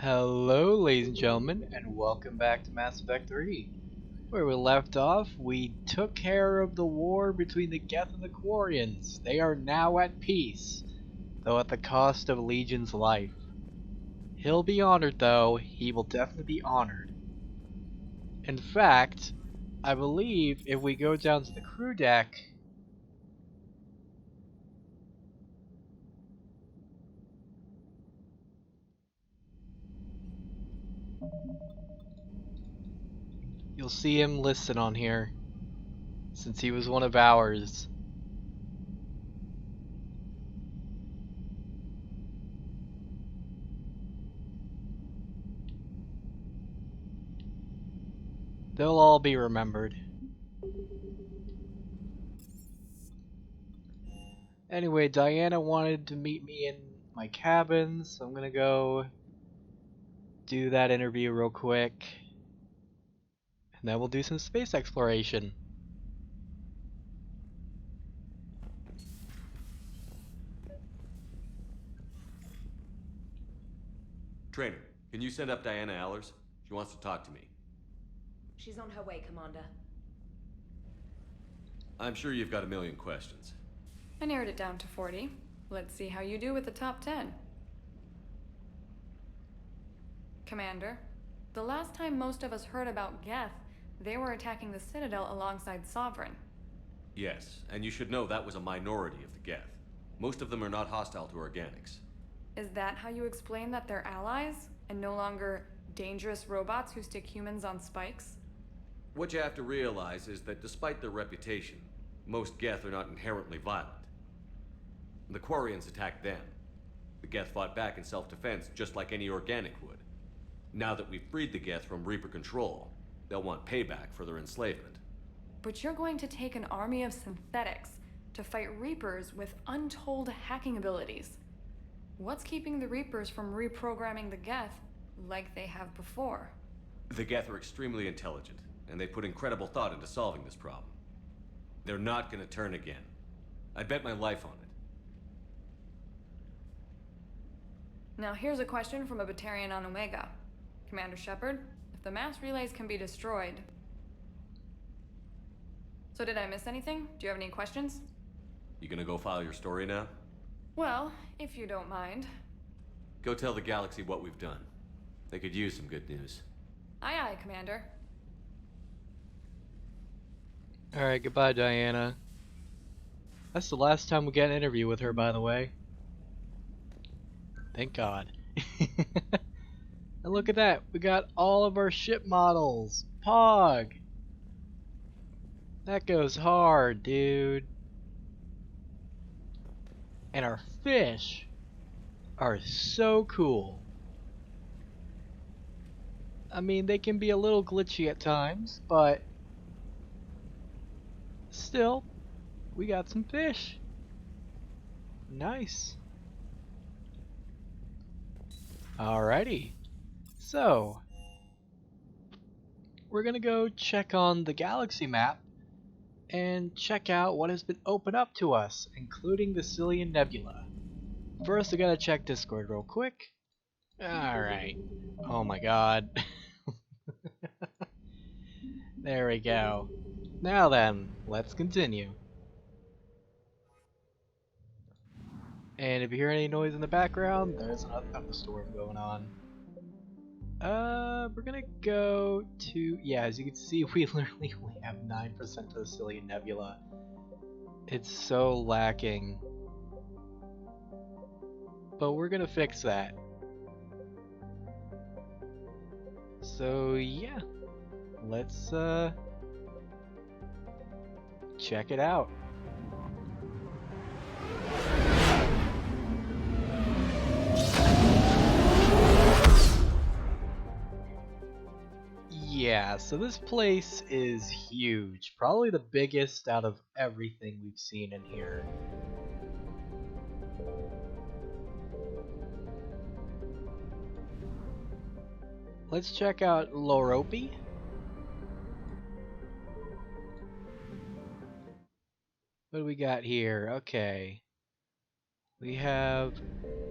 Hello, ladies and gentlemen, and welcome back to Mass Effect 3. Where we left off, we took care of the war between the Geth and the Quarians. They are now at peace, though at the cost of Legion's life. He'll be honored, though. He will definitely be honored. In fact, I believe if we go down to the crew deck, you'll see him listed on here, since he was one of ours. They'll all be remembered. Anyway, Diana wanted to meet me in my cabin, so I'm gonna go do that interview real quick. And then we'll do some space exploration. Trainer, can you send up Diana Allers? She wants to talk to me. She's on her way, Commander. I'm sure you've got a million questions. I narrowed it down to 40. Let's see how you do with the top 10. Commander, the last time most of us heard about Geth, they were attacking the Citadel alongside Sovereign. Yes, and you should know that was a minority of the Geth. Most of them are not hostile to organics. Is that how you explain that they're allies, and no longer dangerous robots who stick humans on spikes? What you have to realize is that despite their reputation, most Geth are not inherently violent. The Quarians attacked them. The Geth fought back in self-defense just like any organic would. Now that we've freed the Geth from Reaper control, they'll want payback for their enslavement. But you're going to take an army of synthetics to fight Reapers with untold hacking abilities. What's keeping the Reapers from reprogramming the Geth like they have before? The Geth are extremely intelligent, and they put incredible thought into solving this problem. They're not gonna turn again. I'd bet my life on it. Now here's a question from a Batarian on Omega. Commander Shepard, if the mass relays can be destroyed... So did I miss anything? Do you have any questions? You gonna go file your story now? Well, if you don't mind. Go tell the galaxy what we've done. They could use some good news. Aye aye, Commander. Alright, goodbye, Diana. That's the last time we get an interview with her, by the way. Thank God. And look at that, we got all of our ship models. Pog! That goes hard, dude. And our fish are so cool. I mean, they can be a little glitchy at times, but still, we got some fish. Nice. Alrighty. So, we're gonna go check on the galaxy map and check out what has been opened up to us, including the Cillian Nebula. First, I gotta check Discord real quick. Alright. Oh my god. There we go. Now then, let's continue. And if you hear any noise in the background, there's another thunderstorm going on. We're gonna go to... Yeah, as you can see, we literally only have 9% of the Cillian Nebula. It's so lacking. But we're gonna fix that. So, yeah. Let's, check it out. Yeah, so this place is huge. Probably the biggest out of everything we've seen in here. Let's check out Loropi. What do we got here? Okay. We have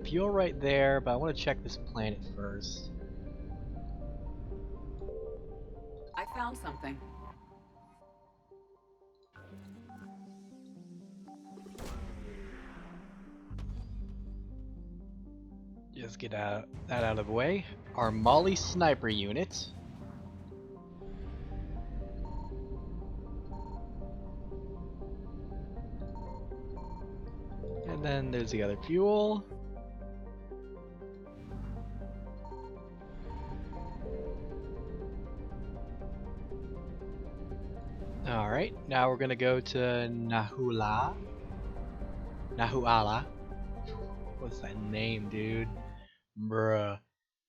fuel right there, but I want to check this planet first. I found something. Just get that out of the way. Our Molly sniper unit. And then there's the other fuel. Alright, now we're gonna go to Nahuala. What's that name, dude? Bruh.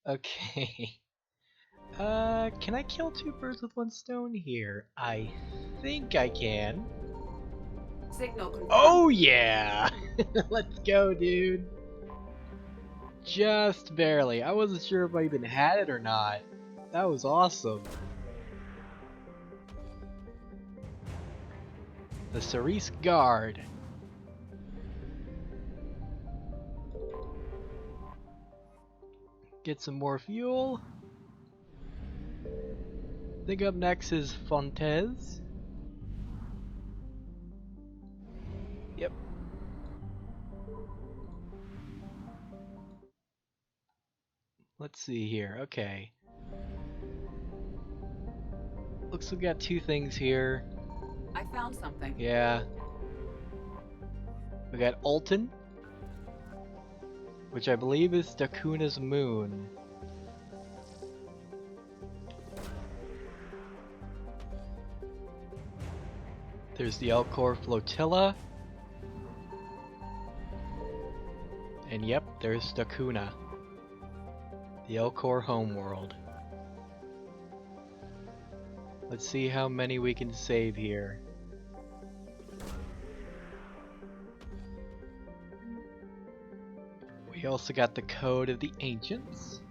Okay. Can I kill two birds with one stone here? I think I can. Signal confirmed. Oh yeah! Let's go, dude. Just barely. I wasn't sure if I even had it or not. That was awesome. The Cerise Guard. Get some more fuel. I think up next is Fontes. Yep. Let's see here. Okay. Looks like we got two things here. I found something. Yeah. We got Alton, which I believe is Dakuna's moon. There's the Elcor Flotilla. And yep, there's Dakuna. The Elcor homeworld. Let's see how many we can save here. We also got the Code of the Ancients.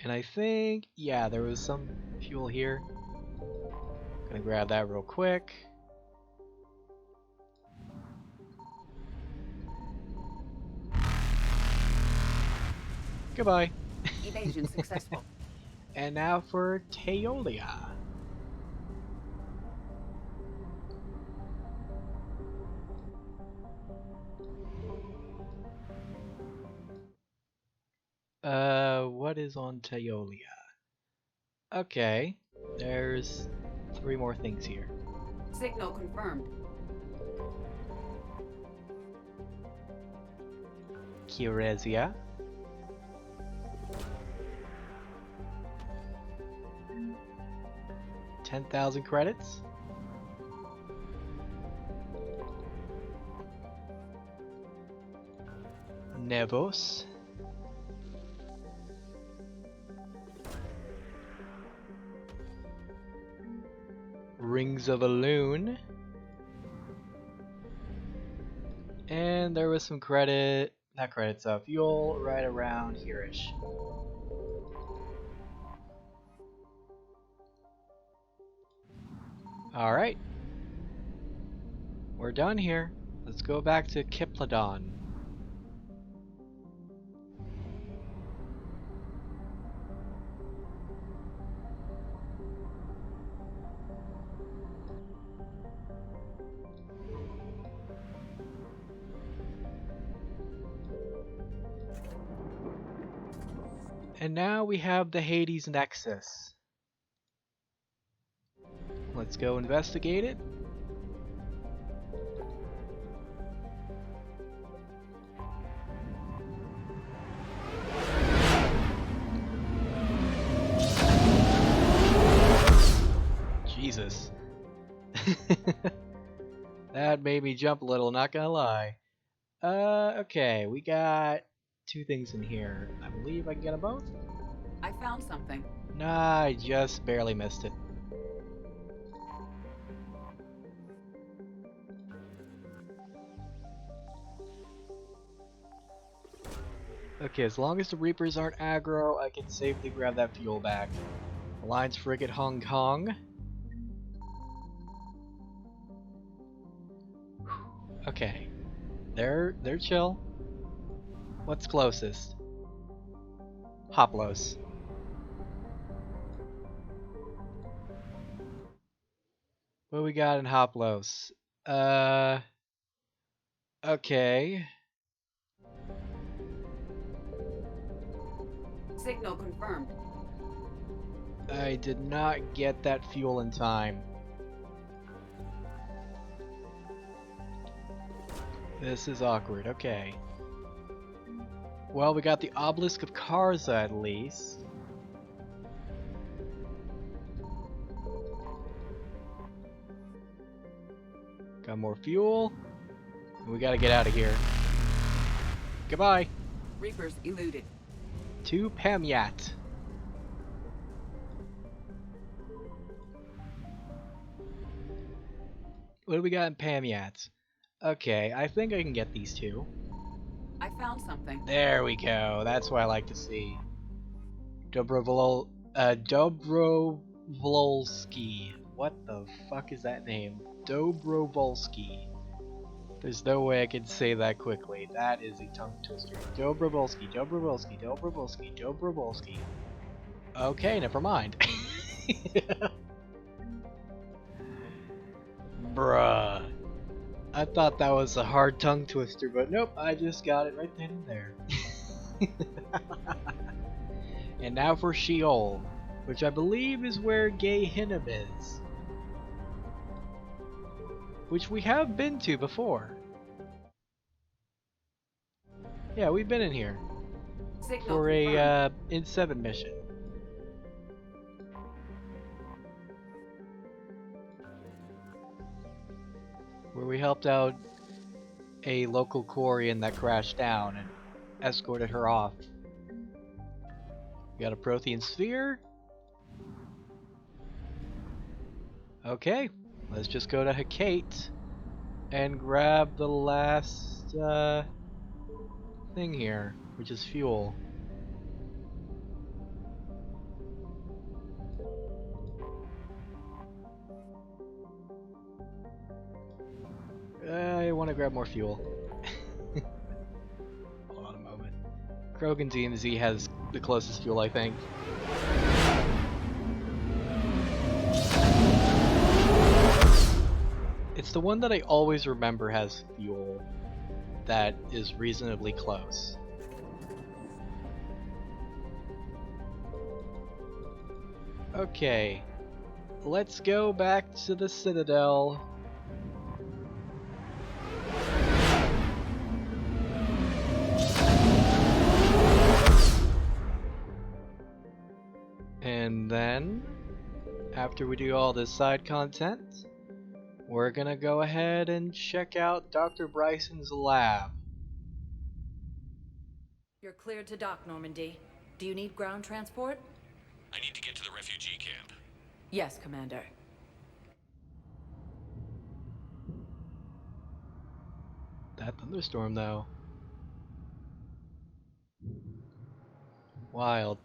And I think, yeah, there was some fuel here. Gonna grab that real quick. Goodbye. Evasion successful. And now for Teolia. What is on Teolia? Okay, there's 3 more things here. Signal confirmed. Kiresia. $10,000 credits. Nevos. Rings of a Loon. And there was some credit, not credits, fuel right around here-ish. Alright. We're done here. Let's go back to Kiplodon. And now we have the Hades Nexus. Let's go investigate it. Jesus. That made me jump a little, not gonna lie. Okay, we got 2 things in here. I believe I can get them both? I found something. Nah, I just barely missed it. Okay, as long as the Reapers aren't aggro, I can safely grab that fuel back. Alliance Frigate Hong Kong. Okay. They're chill. What's closest? Hoplos. What we got in Hoplos? Uh, okay. Signal confirmed. I did not get that fuel in time. This is awkward, okay. Well, we got the obelisk of Karza at least. Got more fuel. And we gotta get out of here. Goodbye. Reapers eluded. To Pamyat. What do we got in Pamyat? Okay, I think I can get these two. I found something. There we go. That's what I like to see. Dobrovolsky. What the fuck is that name? Dobrovolsky. There's no way I can say that quickly. That is a tongue twister. Dobrovolsky, Dobrovolsky, Dobrovolsky, Dobrovolsky. Okay, never mind. Bruh. I thought that was a hard tongue twister, but nope, I just got it right then and there. And now for Sheol, which I believe is where Gehinnom is. Which we have been to before. Yeah, we've been in here. Signal For confirmed. a in 7 mission. Where we helped out a local Quarian that crashed down and escorted her off. We got a Prothean sphere. Okay, let's just go to Hecate and grab the last thing here, which is fuel. I want to grab more fuel. Hold on a moment. Krogan DMZ has the closest fuel, I think. It's the one that I always remember has fuel that is reasonably close. Okay, let's go back to the Citadel. And then, after we do all this side content, we're gonna go ahead and check out Dr. Bryson's lab. You're cleared to dock, Normandy. Do you need ground transport? I need to get to the refugee camp. Yes, Commander. That thunderstorm, though. Wild.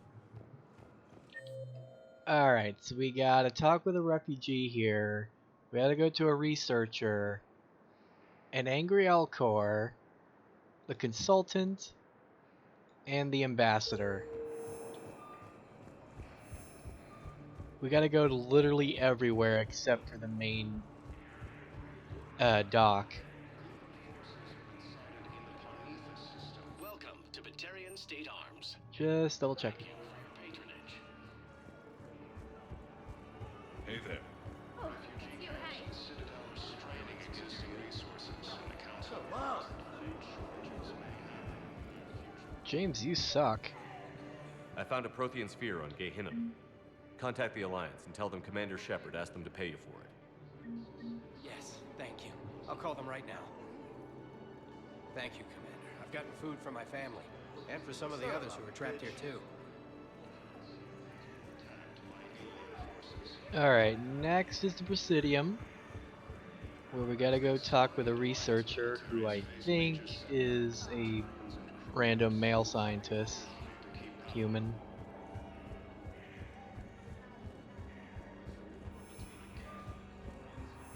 Alright, so we gotta talk with a refugee here. We gotta go to a researcher. An angry Alcor. The consultant. And the ambassador. We gotta go to literally everywhere except for the main dock. Welcome to Batarian State Arms. Just double checking. Hey there. James, you suck. I found a Prothean sphere on Gehinnom. Contact the Alliance and tell them Commander Shepard asked them to pay you for it. Yes, thank you. I'll call them right now. Thank you, Commander. I've gotten food for my family, and for some of the others who are trapped here too. Alright, next is the Presidium, where we gotta go talk with a researcher who I think is a random male scientist. Human.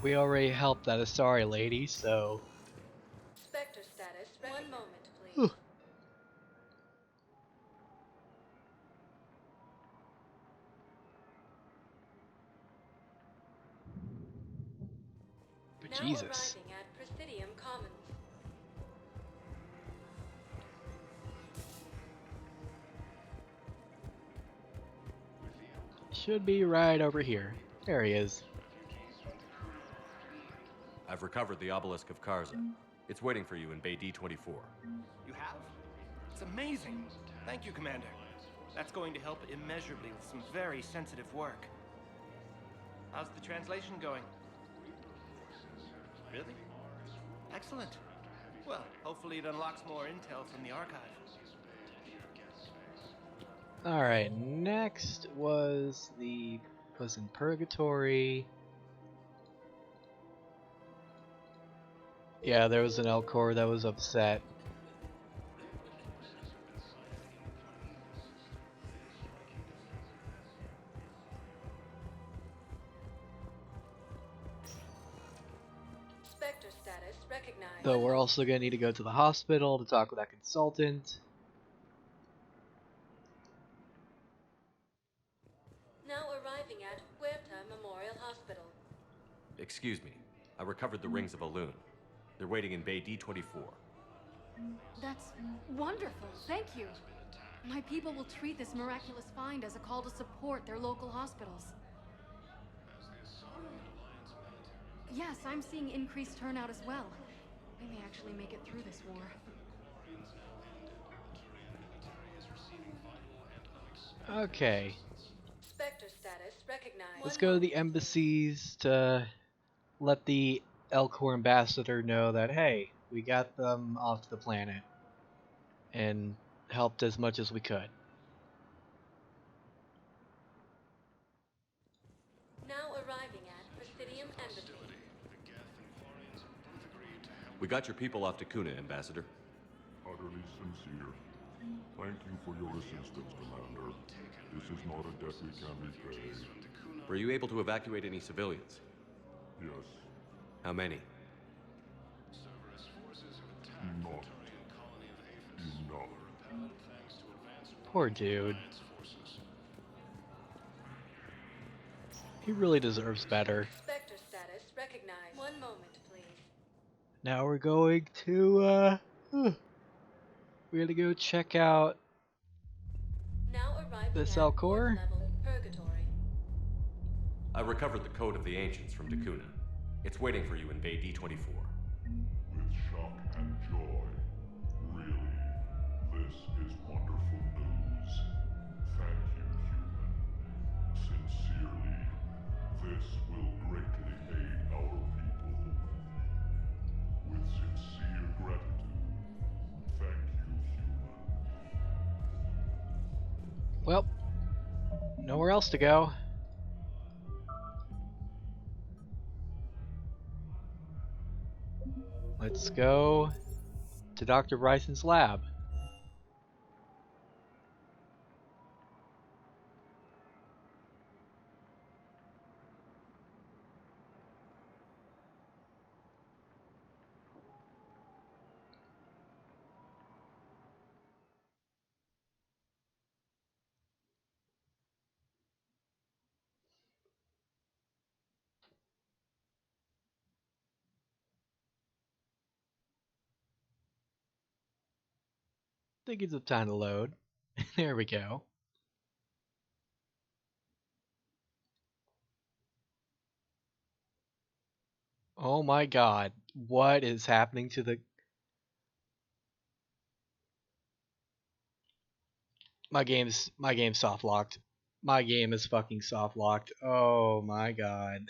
We already helped that Asari lady, so... Spectre status. 1 moment, please. Now Jesus. arriving at Presidium Commons. Should be right over here. There he is. I've recovered the obelisk of Karza. It's waiting for you in Bay D24. You have? It's amazing. Thank you, Commander. That's going to help immeasurably with some very sensitive work. How's the translation going? Really? Excellent. Well, hopefully it unlocks more intel from the archive. Alright, next was in Purgatory. Yeah, there was an Elcor that was upset. Spectre status recognized. So we're also gonna need to go to the hospital to talk with that consultant. Now arriving at Huerta Memorial Hospital. Excuse me. I recovered the rings of Elune. They're waiting in Bay D24. That's wonderful. Thank you. My people will treat this miraculous find as a call to support their local hospitals. Yes, I'm seeing increased turnout as well. We may actually make it through this war. Okay, Spectre status recognized. let's go to the embassies to let the Elcor ambassador know that, hey, we got them off the planet and helped as much as we could. Now arriving at Presidium Embassy. We got your people off to Kuna, Ambassador. Utterly sincere. Thank you for your assistance, Commander. This is not a debt we can repay. Were you able to evacuate any civilians? Yes. How many? Not enough. Poor dude. He really deserves better. Spectre status recognized. One moment, please. Now we're going to, we're gonna go check out Now arriving this at Elcor. fourth level Purgatory. I recovered the Code of the Ancients from Dakuna. It's waiting for you in Bay D24. With shock and joy. Really, this is wonderful news. Thank you, human. Sincerely, this will greatly aid our people. With sincere gratitude, thank you, human. Well, nowhere else to go. Let's go to Dr. Bryson's lab. Think it's time to load. There we go. Oh my god. What is happening to the... My game's soft locked. My game is fucking soft locked. Oh my god.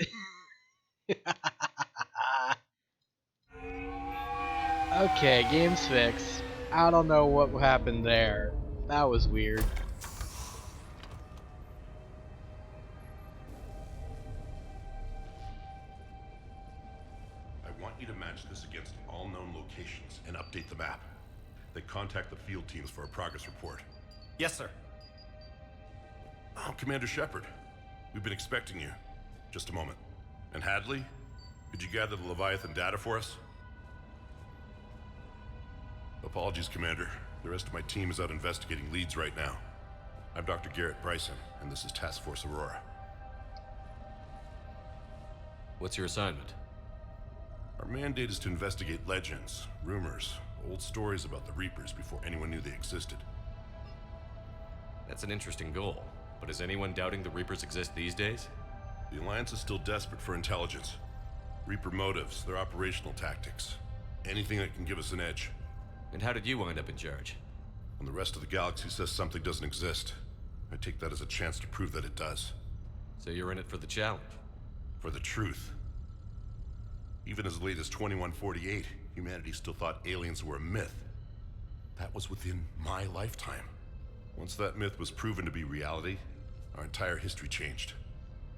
Okay, game's fixed. I don't know what happened there. That was weird. I want you to match this against all known locations and update the map. Then contact the field teams for a progress report. Yes, sir. Oh, Commander Shepard. We've been expecting you. Just a moment. And Hadley? Could you gather the Leviathan data for us? Apologies, Commander. The rest of my team is out investigating leads right now. I'm Dr. Garrett Bryson, and this is Task Force Aurora. What's your assignment? Our mandate is to investigate legends, rumors, old stories about the Reapers before anyone knew they existed. That's an interesting goal, but is anyone doubting the Reapers exist these days? The Alliance is still desperate for intelligence. Reaper motives, their operational tactics. Anything that can give us an edge. And how did you wind up in charge? When the rest of the galaxy says something doesn't exist, I take that as a chance to prove that it does. So you're in it for the challenge? For the truth. Even as late as 2148, humanity still thought aliens were a myth. That was within my lifetime. Once that myth was proven to be reality, our entire history changed.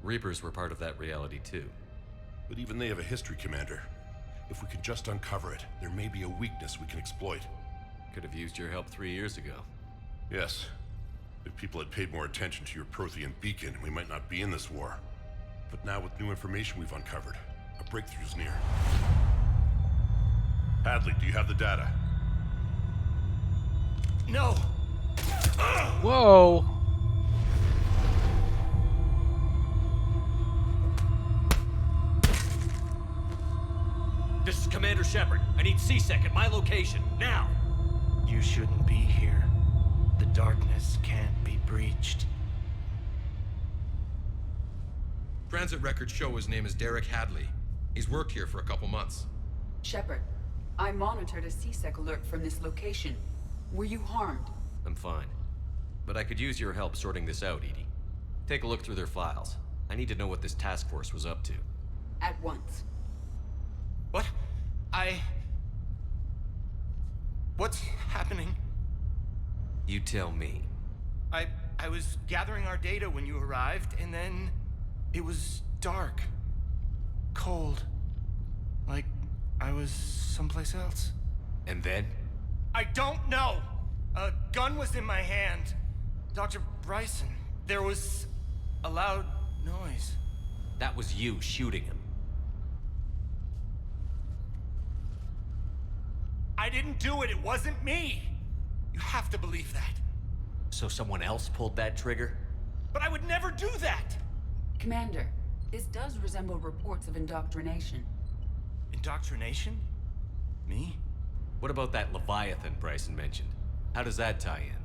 Reapers were part of that reality too. But even they have a history, Commander. If we can just uncover it, there may be a weakness we can exploit. Could have used your help 3 years ago. Yes. If people had paid more attention to your Prothean beacon, we might not be in this war. But now with new information we've uncovered, a breakthrough's near. Hadley, do you have the data? No! Whoa! This is Commander Shepard. I need C-Sec at my location, now! You shouldn't be here. The darkness can't be breached. Transit records show his name is Derek Hadley. He's worked here for a couple months. Shepard, I monitored a C-Sec alert from this location. Were you harmed? I'm fine. But I could use your help sorting this out, Edie. Take a look through their files. I need to know what this task force was up to. At once. What? What's happening? You tell me. I was gathering our data when you arrived, and then it was dark. Cold. Like I was someplace else. And then? I don't know! A gun was in my hand. Dr. Bryson, there was a loud noise. That was you shooting him. I didn't do it, it wasn't me! You have to believe that. So someone else pulled that trigger? But I would never do that! Commander, this does resemble reports of indoctrination. Indoctrination? Me? What about that Leviathan Bryson mentioned? How does that tie in?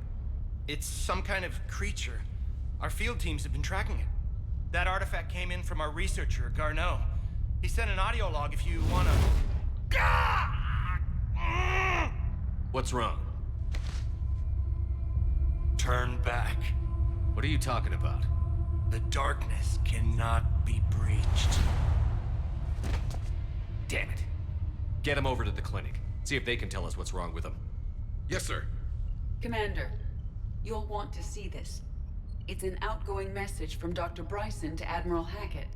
It's some kind of creature. Our field teams have been tracking it. That artifact came in from our researcher, Garneau. He sent an audio log if you wanna... What's wrong? Turn back. What are you talking about? The darkness cannot be breached. Damn it. Get him over to the clinic. See if they can tell us what's wrong with him. Yes, sir. Commander, you'll want to see this. It's an outgoing message from Dr. Bryson to Admiral Hackett.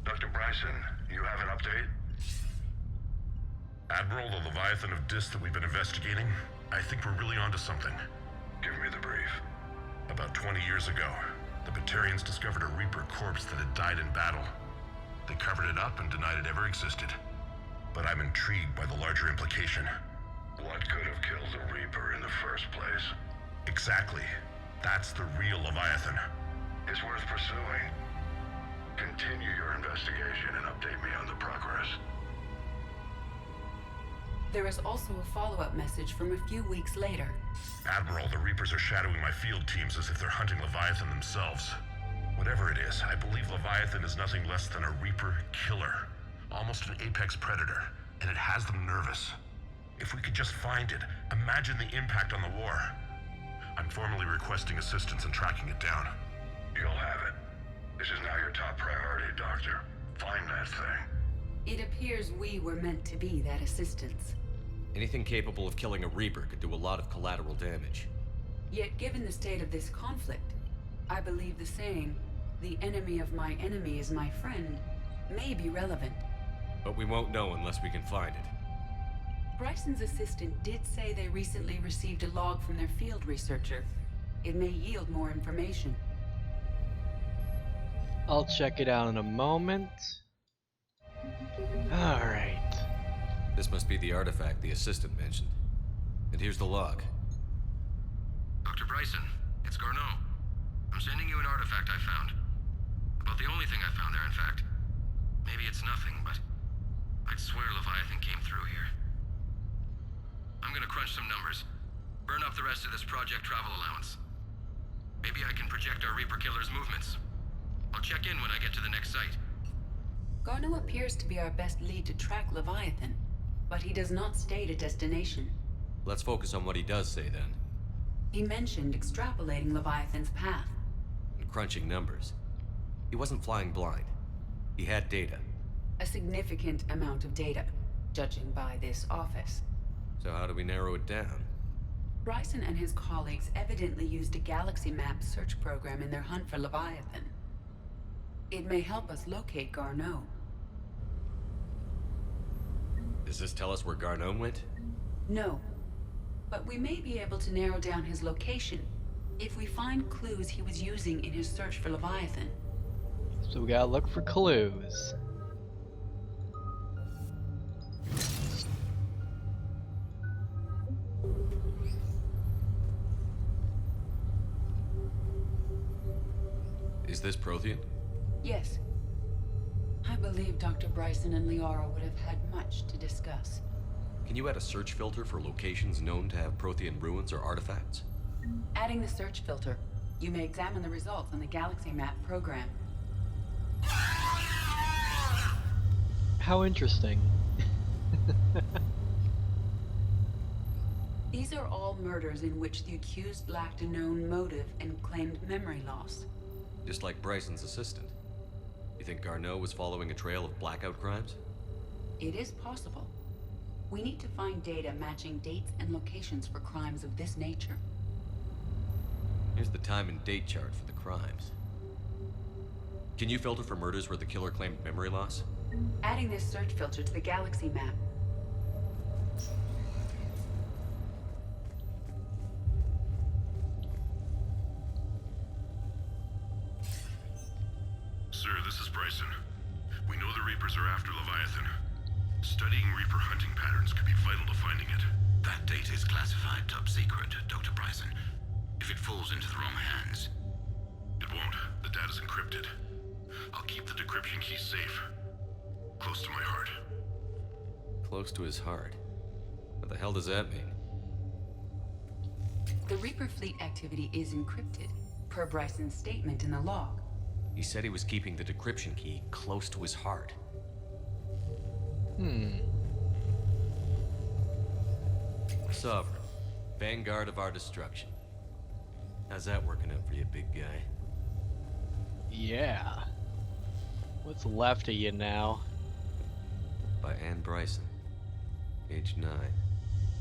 Dr. Bryson, you have an update? Admiral, the Leviathan of Dis that we've been investigating, I think we're really onto something. Give me the brief. About 20 years ago, the Batarians discovered a Reaper corpse that had died in battle. They covered it up and denied it ever existed. But I'm intrigued by the larger implication. What could have killed the Reaper in the first place? Exactly. That's the real Leviathan. It's worth pursuing. Continue your investigation and update me on the progress. There is also a follow-up message from a few weeks later. Admiral, the Reapers are shadowing my field teams as if they're hunting Leviathan themselves. Whatever it is, I believe Leviathan is nothing less than a Reaper killer. Almost an apex predator, and it has them nervous. If we could just find it, imagine the impact on the war. I'm formally requesting assistance in tracking it down. You'll have it. This is now your top priority, Doctor. Find that thing. It appears we were meant to be that assistance. Anything capable of killing a Reaper could do a lot of collateral damage. Yet given the state of this conflict, I believe the saying, "The enemy of my enemy is my friend," may be relevant. But we won't know unless we can find it. Bryson's assistant did say they recently received a log from their field researcher. It may yield more information. I'll check it out in a moment. Alright. This must be the artifact the assistant mentioned. And here's the log. Dr. Bryson, it's Garneau. I'm sending you an artifact I found. About the only thing I found there, in fact. Maybe it's nothing, but I'd swear Leviathan came through here. I'm gonna crunch some numbers. Burn up the rest of this project travel allowance. Maybe I can project our Reaper Killer's movements. I'll check in when I get to the next site. Garneau appears to be our best lead to track Leviathan, but he does not state a destination. Let's focus on what he does say then. He mentioned extrapolating Leviathan's path. And crunching numbers. He wasn't flying blind. He had data. A significant amount of data, judging by this office. So how do we narrow it down? Bryson and his colleagues evidently used a galaxy map search program in their hunt for Leviathan. It may help us locate Garneau. Does this tell us where Garneau went? No, but we may be able to narrow down his location if we find clues he was using in his search for Leviathan. So we gotta look for clues. Is this Prothean? Yes. I believe Dr. Bryson and Liara would have had much to discuss. Can you add a search filter for locations known to have Prothean ruins or artifacts? Adding the search filter, you may examine the results on the galaxy map program. How interesting. These are all murders in which the accused lacked a known motive and claimed memory loss. Just like Bryson's assistant. You think Garneau was following a trail of blackout crimes? It is possible. We need to find data matching dates and locations for crimes of this nature. Here's the time and date chart for the crimes. Can you filter for murders where the killer claimed memory loss? Adding this search filter to the galaxy map. Sir, this is Bryson. We know the Reapers are after Leviathan. Studying Reaper hunting patterns could be vital to finding it. That data is classified top secret, Dr. Bryson. If it falls into the wrong hands... It won't. The data's encrypted. I'll keep the decryption key safe. Close to my heart. Close to his heart? What the hell does that mean? The Reaper fleet activity is encrypted, per Bryson's statement in the log. He said he was keeping the decryption key close to his heart. Sovereign. Vanguard of our destruction. How's that working out for you, big guy? Yeah. What's left of you now? By Anne Bryson. Age 9.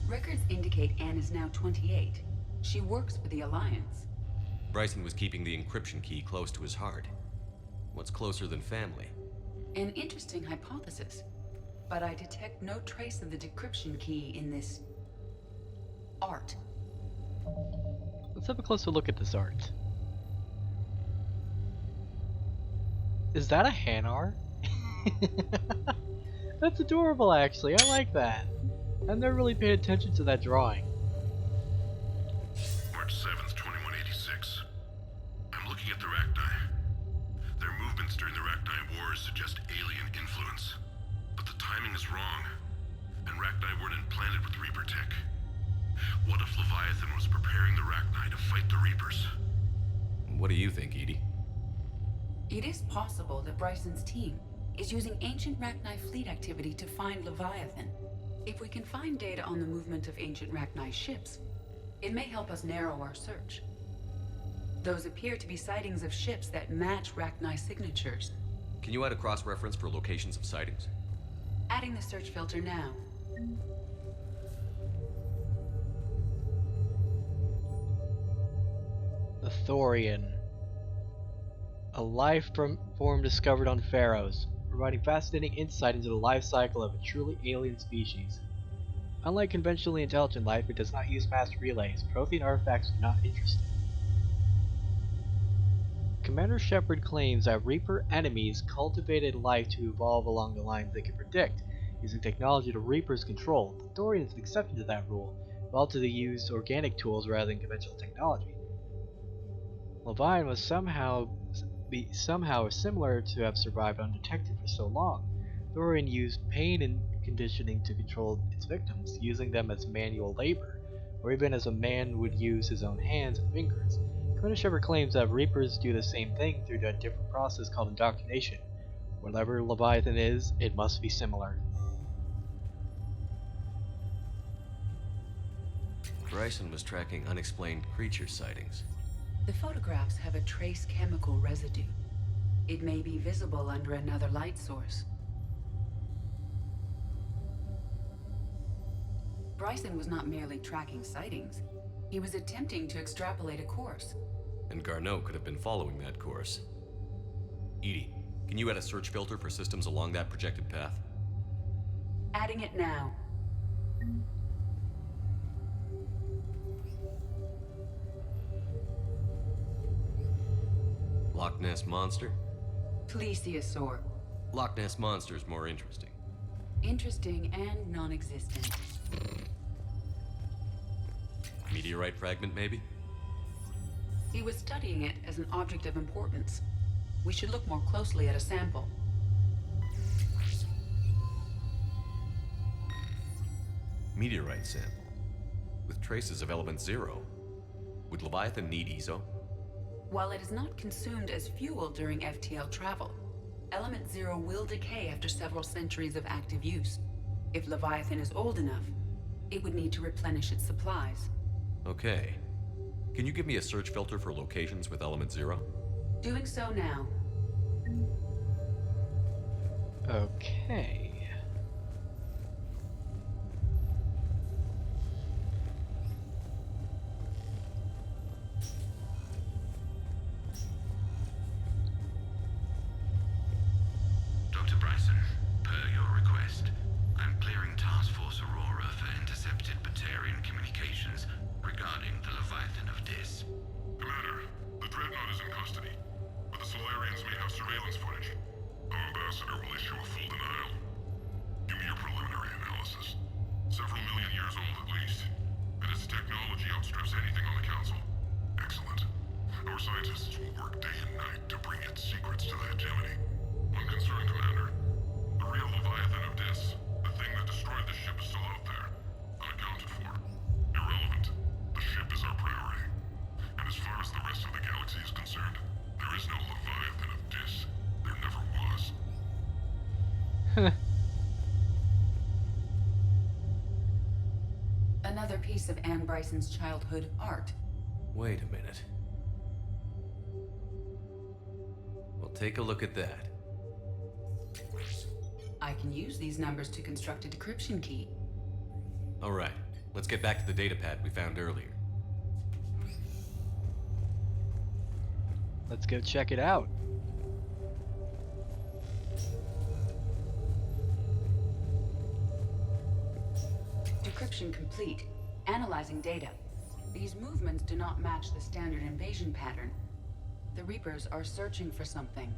Records indicate Anne is now 28. She works for the Alliance. Bryson was keeping the encryption key close to his heart. What's closer than family? An interesting hypothesis. But I detect no trace of the decryption key in this... art. Let's have a closer look at this art. Is that a Hanar? That's adorable, actually. I like that. I've never really paid attention to that drawing. March 7th, 2186. I'm looking at the Rachni. Their movements during the Rachni Wars suggest alien influence. But the timing is wrong, and Rachni weren't implanted with Reaper tech. What if Leviathan was preparing the Rachni to fight the Reapers? What do you think, Edie? It is possible that Bryson's team is using ancient Rachni fleet activity to find Leviathan. If we can find data on the movement of ancient Rachni ships, it may help us narrow our search. Those appear to be sightings of ships that match Rachni signatures. Can you add a cross-reference for locations of sightings? Adding the search filter now. The Thorian. A life form discovered on Pharaohs, providing fascinating insight into the life cycle of a truly alien species. Unlike conventionally intelligent life, it does not use mass relays. Prothean artifacts are not interesting. Commander Shepard claims that Reaper enemies cultivated life to evolve along the lines they can predict, using technology the Reapers control. The Thorian is an exception to that rule, while to use organic tools rather than conventional technology. Leviathan was somehow similar to have survived undetected for so long. Thorin used pain and conditioning to control its victims, using them as manual labor, or even as a man would use his own hands and fingers. Conan Shepard claims that Reapers do the same thing through a different process called indoctrination. Whatever Leviathan is, it must be similar. Bryson was tracking unexplained creature sightings. The photographs have a trace chemical residue. It may be visible under another light source. Bryson was not merely tracking sightings. He was attempting to extrapolate a course. And Garneau could have been following that course. Edie, can you add a search filter for systems along that projected path? Adding it now. Loch Ness Monster? Plesiosaur. Loch Ness Monster is more interesting. Interesting and non-existent. Meteorite fragment, maybe? He was studying it as an object of importance. We should look more closely at a sample. Meteorite sample. With traces of element 0. Would Leviathan need ESO? While it is not consumed as fuel during FTL travel, element 0 will decay after several centuries of active use. If Leviathan is old enough, it would need to replenish its supplies. Okay. Can you give me a search filter for locations with element 0? Doing so now. Okay. Dr. Bryson, per your request, I'm clearing Task Force Aurora for intercepted Batarian communications regarding the Leviathan of Dis. Commander, the Dreadnought is in custody, but the Solarians may have surveillance footage. Our ambassador will issue a full denial. Give me your preliminary analysis. Several million years old at least, and its technology outstrips anything on the Council. Excellent. Our scientists will work day and night to bring its secrets to the hegemony. One concern, Commander. The real Leviathan of Dis, the thing that destroyed the ship, is still out there, unaccounted for. Irrelevant. The ship is our priority. And as far as the rest of the galaxy is concerned, there is no Leviathan of Dis. There never was. Another piece of Anne Bryson's childhood art. Wait a minute. Well, take a look at that. I can use these numbers to construct a decryption key. Alright, let's get back to the data pad we found earlier. Let's go check it out. Decryption complete. Analyzing data. These movements do not match the standard invasion pattern. The Reapers are searching for something.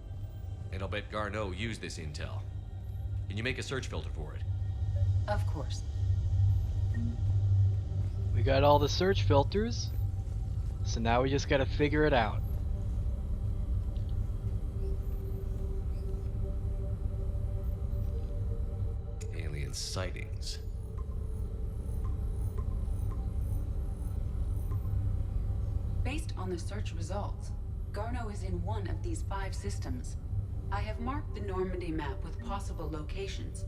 And I'll bet Garneau used this intel. Can you make a search filter for it? Of course. We got all the search filters, so now we just gotta figure it out. Alien sightings. Based on the search results, Garneau is in one of these 5 systems. I have marked the Normandy map with possible locations.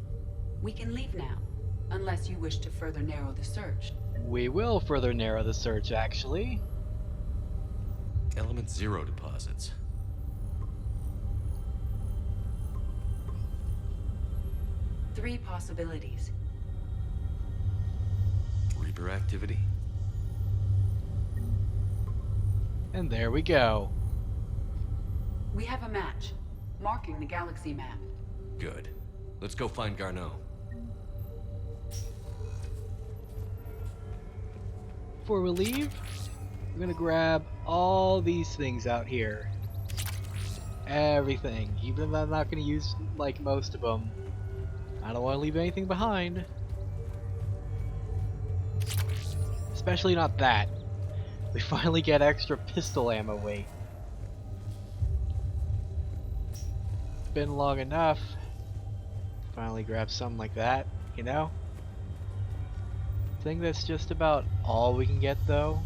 We can leave now, unless you wish to further narrow the search. We will further narrow the search, actually. Element 0 deposits. Three possibilities. Reaper activity? And there we go. We have a match, marking the galaxy map. Good. Let's go find Garneau. Before we leave, we're gonna grab all these things out here. Everything. Even if I'm not gonna use, like, most of them. I don't want to leave anything behind. Especially not that. We finally get extra pistol ammo weight. Been long enough. Finally grab something like that, you know? I think that's just about all we can get though.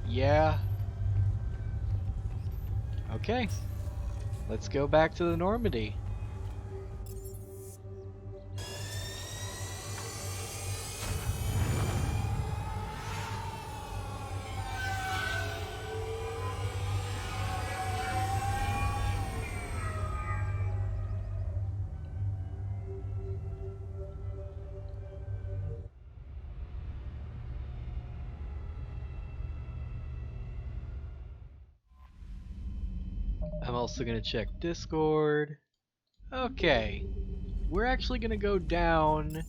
Yeah. Okay. Let's go back to the Normandy. I'm also gonna check Discord. Okay. We're actually gonna go down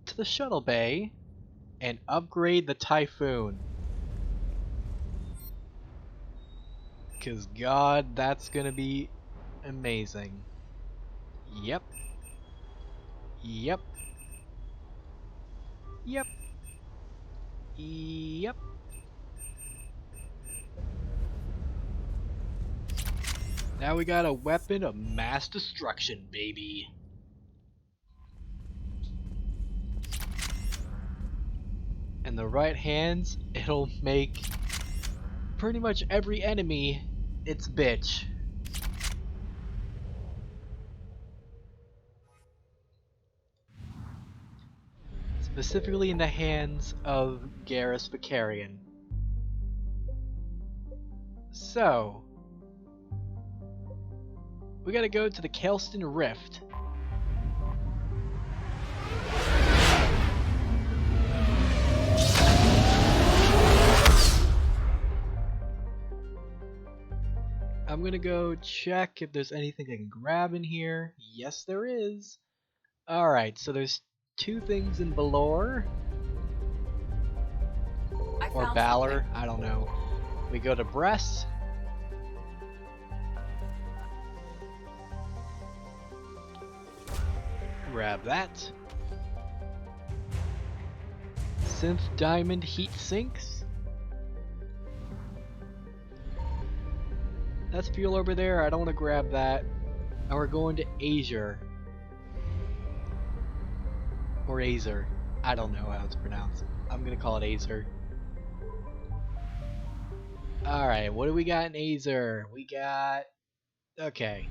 to the shuttle bay and upgrade the Typhoon. Cause god, that's gonna be amazing. Yep. Yep. Yep. Yep. Now we got a weapon of mass destruction, baby. In the right hands, it'll make pretty much every enemy its bitch. Specifically in the hands of Garrus Vicarian. So, we gotta go to the Kelston Rift. I'm gonna go check if there's anything I can grab in here. Yes, there is. Alright, so there's two things in Valor. Or Valor, I don't know. We go to Brest. Grab that. Synth Diamond Heat Sinks. That's fuel over there, I don't want to grab that. And we're going to Asia. Or Azer. I don't know how it's pronounced. I'm gonna call it Azer. Alright, what do we got in Azer? We got... Okay.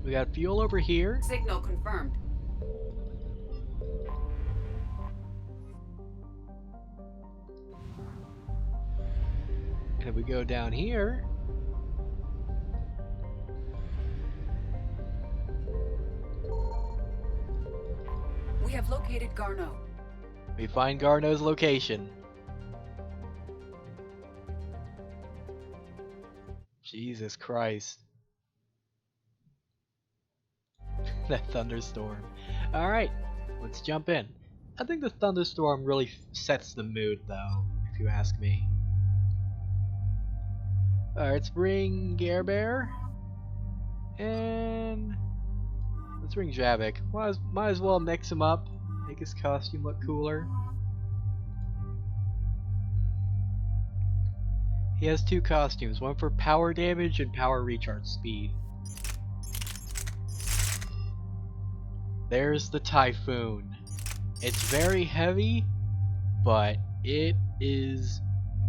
We got fuel over here. Signal confirmed. And if we go down here... We have located Garneau. we find Garneau's location. Jesus Christ. That thunderstorm. Alright, let's jump in. I think the thunderstorm really sets the mood though, if you ask me. Alright, let's bring Gare Bear. And let's bring Javik. Might as well mix him up, make his costume look cooler. He has two costumes, one for power damage and power recharge speed. There's the Typhoon. It's very heavy, but it is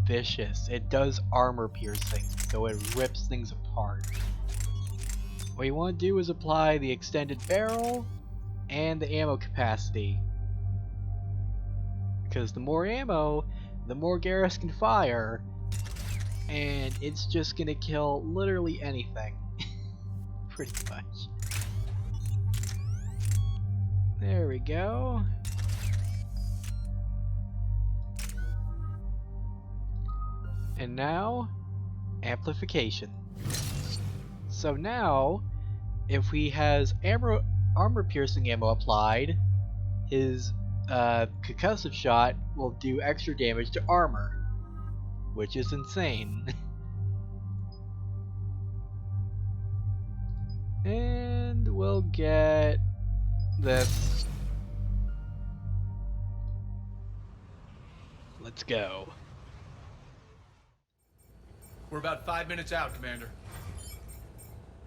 vicious. It does armor piercing, so it rips things apart. What you want to do is apply the extended barrel and the ammo capacity. Because the more ammo, the more Garrus can fire, and it's just gonna kill literally anything. Pretty much. There we go. And now, amplification. So now, if he has armor piercing ammo applied, his concussive shot will do extra damage to armor, which is insane. And we'll get this. Let's go. We're about 5 minutes out, Commander.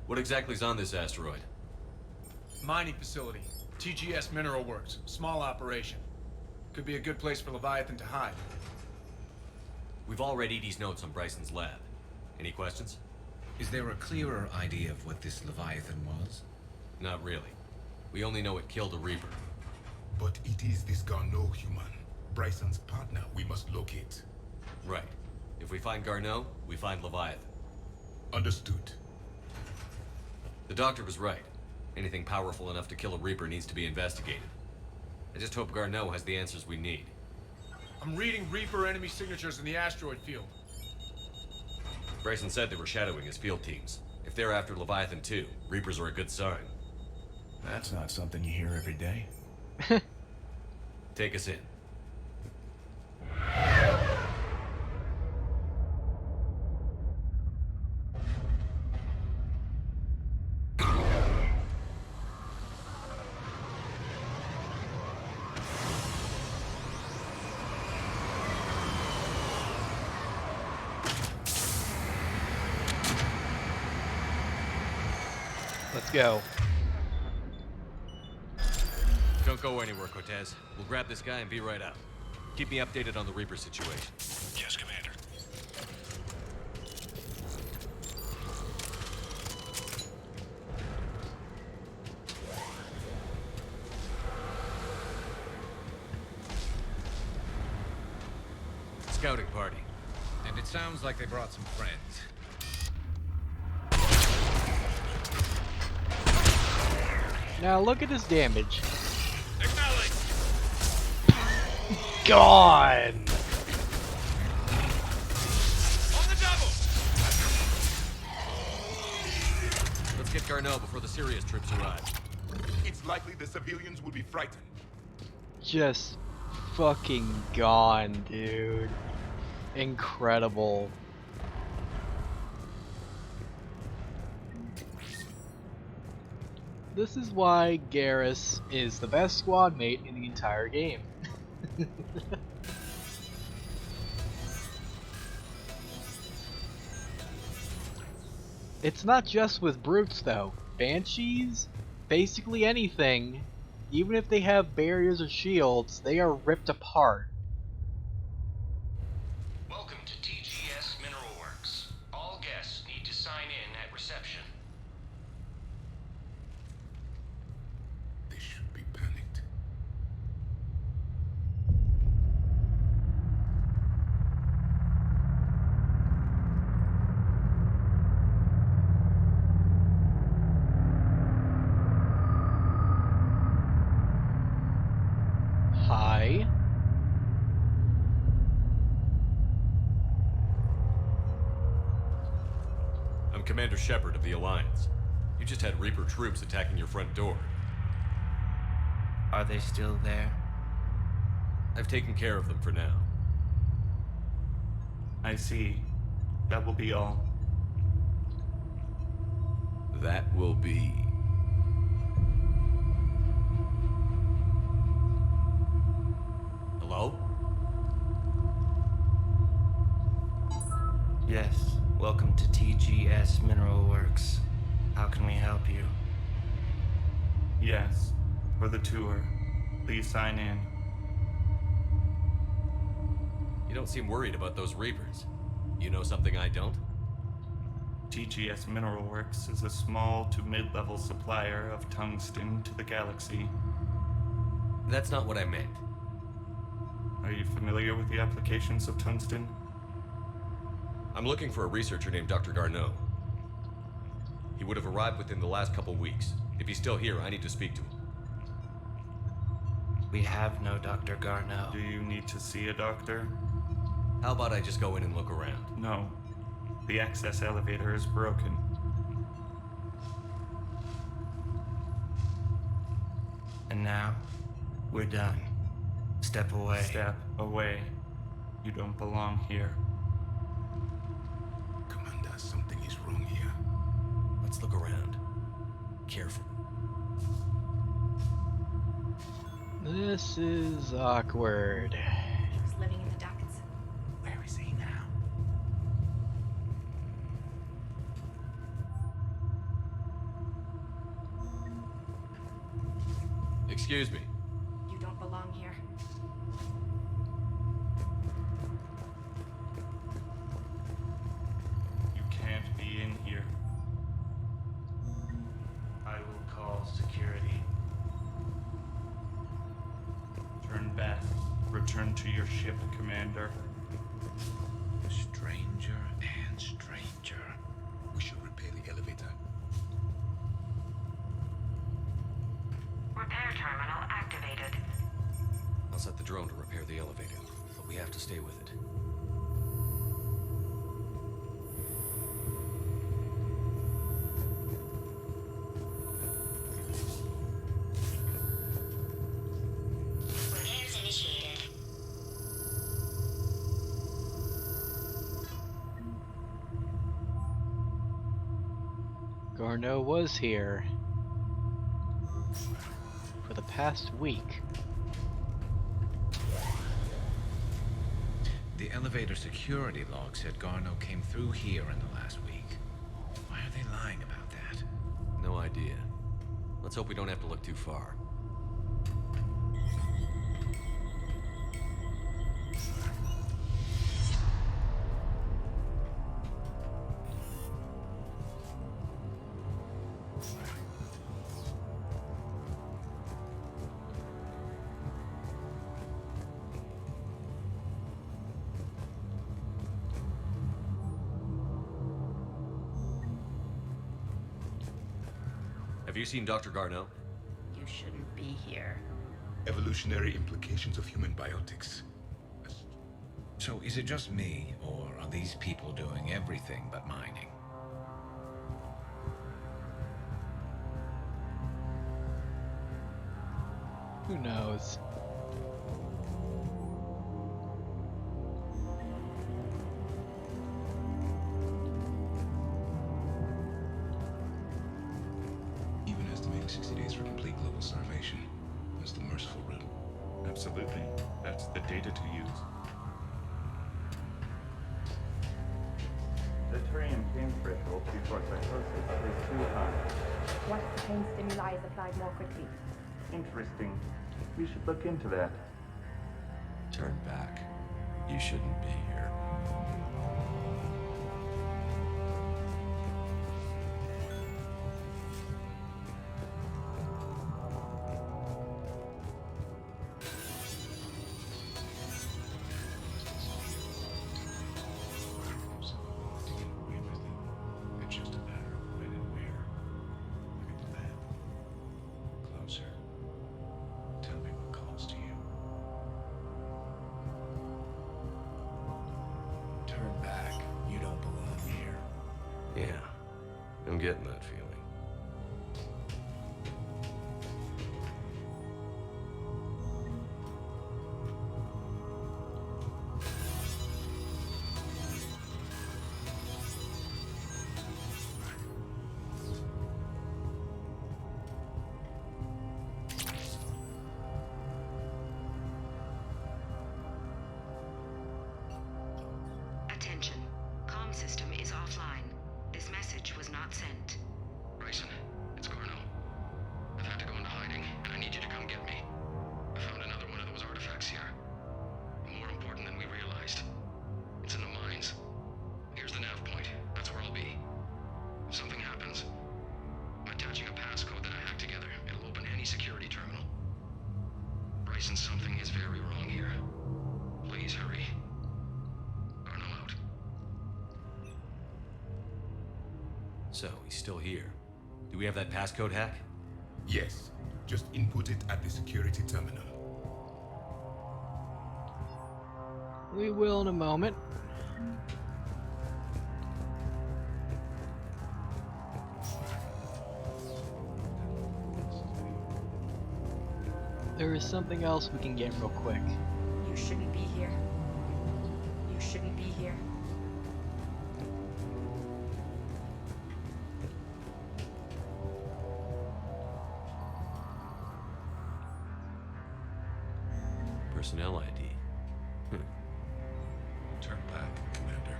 What exactly is on this asteroid? Mining facility. TGS Mineral Works. Small operation. Could be a good place for Leviathan to hide. We've all read Edie's notes on Bryson's lab. Any questions? Is there a clearer idea of what this Leviathan was? Not really. We only know it killed a Reaper. But it is this Garneau human, Bryson's partner, we must locate. Right. If we find Garneau, we find Leviathan. Understood. The doctor was right. Anything powerful enough to kill a Reaper needs to be investigated. I just hope Garneau has the answers we need. I'm reading Reaper enemy signatures in the asteroid field. Bryson said they were shadowing his field teams. If they're after Leviathan too, Reapers are a good sign. That's not something you hear every day. Take us in. Let's go. Don't go anywhere, Cortez. We'll grab this guy and be right out. Keep me updated on the Reaper situation. Yes, Commander. Scouting party. And it sounds like they brought some friends. Now look at his damage. Acknowledge! Gone! On the double! Let's get Garneau before the serious troops arrive. It's likely the civilians will be frightened. Just fucking gone, dude. Incredible. This is why Garrus is the best squad mate in the entire game. It's not just with brutes though. Banshees, basically anything, even if they have barriers or shields, they are ripped apart. Welcome to TGS Mineral Works. All guests need to sign in at reception. They should be panicked. Hi. I'm Commander Shepard of the Alliance. You just had Reaper troops attacking your front door. Are they still there? I've taken care of them for now. I see. That will be all. That will be... Hello? Yes. Welcome to TGS Mineral Works. How can we help you? Yes. For the tour. Please sign in. You don't seem worried about those Reapers. You know something I don't? TGS Mineral Works is a small to mid-level supplier of tungsten to the galaxy. That's not what I meant. Are you familiar with the applications of tungsten? I'm looking for a researcher named Dr. Garneau. He would have arrived within the last couple weeks. If he's still here, I need to speak to him. We have no Dr. Garneau. Do you need to see a doctor? How about I just go in and look around? No. The access elevator is broken. And now, we're done. Step away. Step away. You don't belong here. Commander, something is wrong here. Let's look around. Careful. This is awkward. He's living in the ducts. Where is he now? Excuse me. You don't belong here. You can't be in here. I will call security. Turn back. Return to your ship, Commander. Stranger and stranger. We should repair the elevator. Repair terminal activated. I'll set the drone to repair the elevator, but we have to stay with it. Repairs initiated. Garneau was here for the past week. The elevator security log said Garneau came through here in the last week. Why are they lying about that? No idea. Let's hope we don't have to look too far. Have you seen Dr. Garneau? You shouldn't be here. Evolutionary implications of human biotics. So is it just me, or are these people doing everything but mining? Who knows? Even estimating 60 days for complete global starvation. That's the merciful route. Absolutely. That's the data to use. The Turian pain threshold before psychosis is too high. What pain stimuli is applied more quickly? Interesting. We should look into that. Turn back. You shouldn't be here. It's just a matter of when and where. Look at the map. Closer. Tell me what calls to you. Turn back. You don't belong here. Yeah, I'm getting that feeling. Attention. Comm system is offline. This message was not sent. Bryson, it's Garneau. I've had to go into hiding, and I need you to come get me. I found another one of those artifacts here. More important than we realized. It's in the mines. Here's the nav point. That's where I'll be. If something happens, I'm attaching a passcode that I hacked together. It'll open any security terminal. Bryson, something is very wrong here. Please hurry. Garneau out. So, he's still here. Do we have that passcode hack? Yes. Just input it at the security terminal. We will in a moment. There is something else we can get real quick. You shouldn't be here. You shouldn't be here. Personnel ID. Turn back, Commander.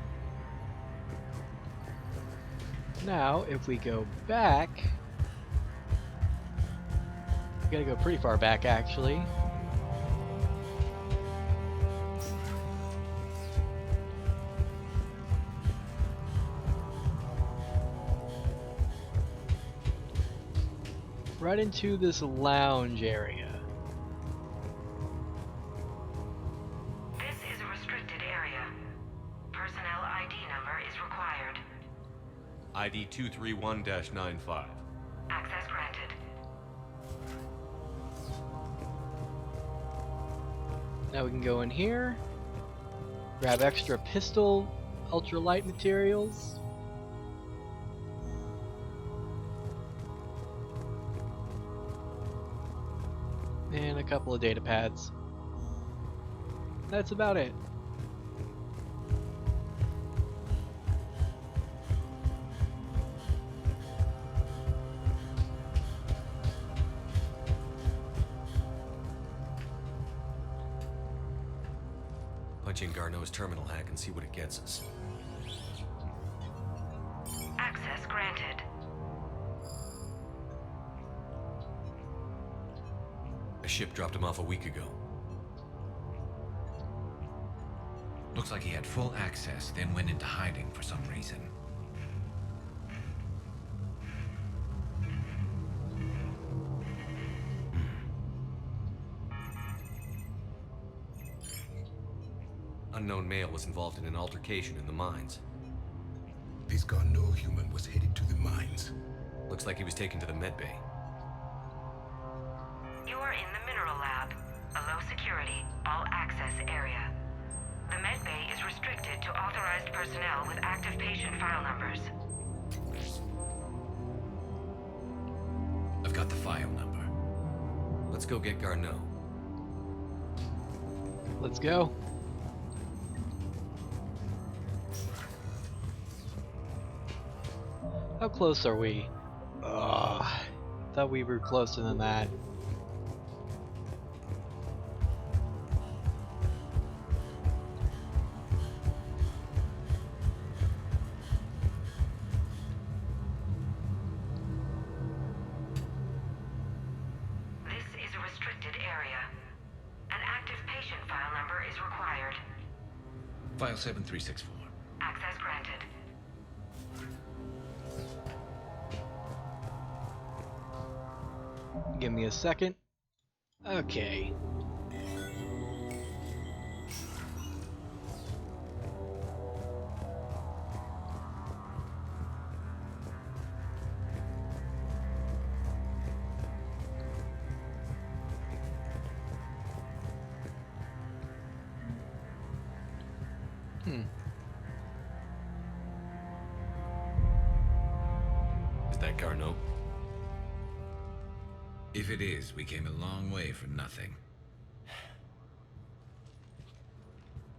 Now, if we go back, Gotta go pretty far back, actually. Right into this lounge area. This is a restricted area. Personnel ID number is required. ID 231-95. Access granted. Now we can go in here, grab extra pistol, ultralight materials. And a couple of data pads. That's about it. Punch in Garneau's terminal hack and see what it gets us. Access granted. A ship dropped him off a week ago. Looks like he had full access, then went into hiding for some reason. Unknown male was involved in an altercation in the mines. This Garneau human was headed to the mines. Looks like he was taken to the medbay. You are in the mineral lab, a low security, all access area. The medbay is restricted to authorized personnel with active patient file numbers. I've got the file number. Let's go get Garneau. Let's go. How close are we? Ugh. Thought we were closer than that. This is a restricted area. An active patient file number is required. File 7364. Access granted. Give me a second. Okay. Is that Garneau? If it is, we came a long way for nothing.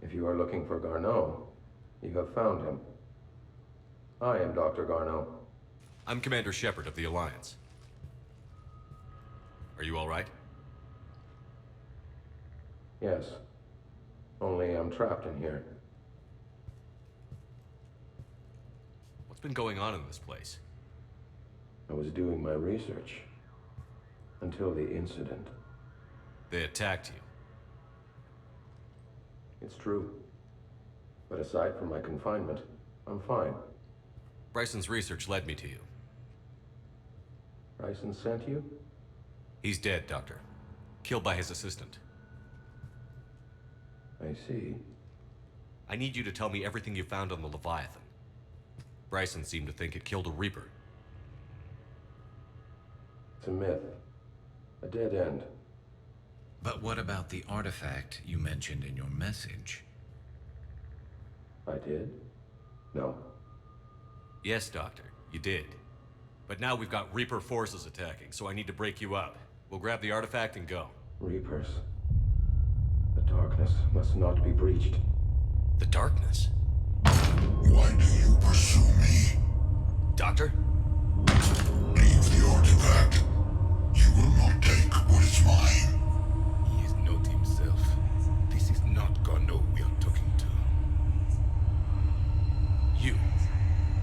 If you are looking for Garneau, you have found him. I am Dr. Garneau. I'm Commander Shepard of the Alliance. Are you all right? Yes. Only I'm trapped in here. What's been going on in this place? I was doing my research. Until the incident. They attacked you. It's true. But aside from my confinement, I'm fine. Bryson's research led me to you. Bryson sent you? He's dead, Doctor. Killed by his assistant. I see. I need you to tell me everything you found on the Leviathan. Bryson seemed to think it killed a Reaper. It's a myth. A dead end. But what about the artifact you mentioned in your message? I did? No. Yes, Doctor, you did. But now we've got Reaper forces attacking, so I need to break you up. We'll grab the artifact and go. Reapers. The darkness must not be breached. The darkness? Why do you pursue me? Doctor? Leave the artifact. You will not take what is mine. He is not himself. This is not Garneau we are talking to.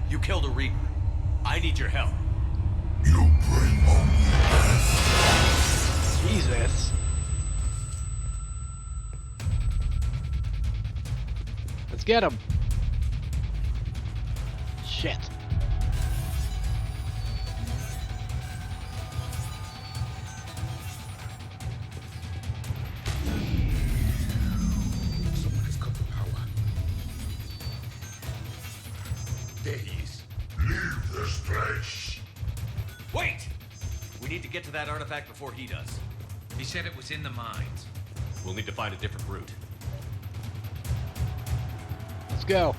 You killed a Reaper. I need your help. You bring only death. Let's get him. Shit. Someone has cut the power. There he is. Leave this place. Wait! We need to get to that artifact before he does. He said it was in the mines. We'll need to find a different route. Let's go.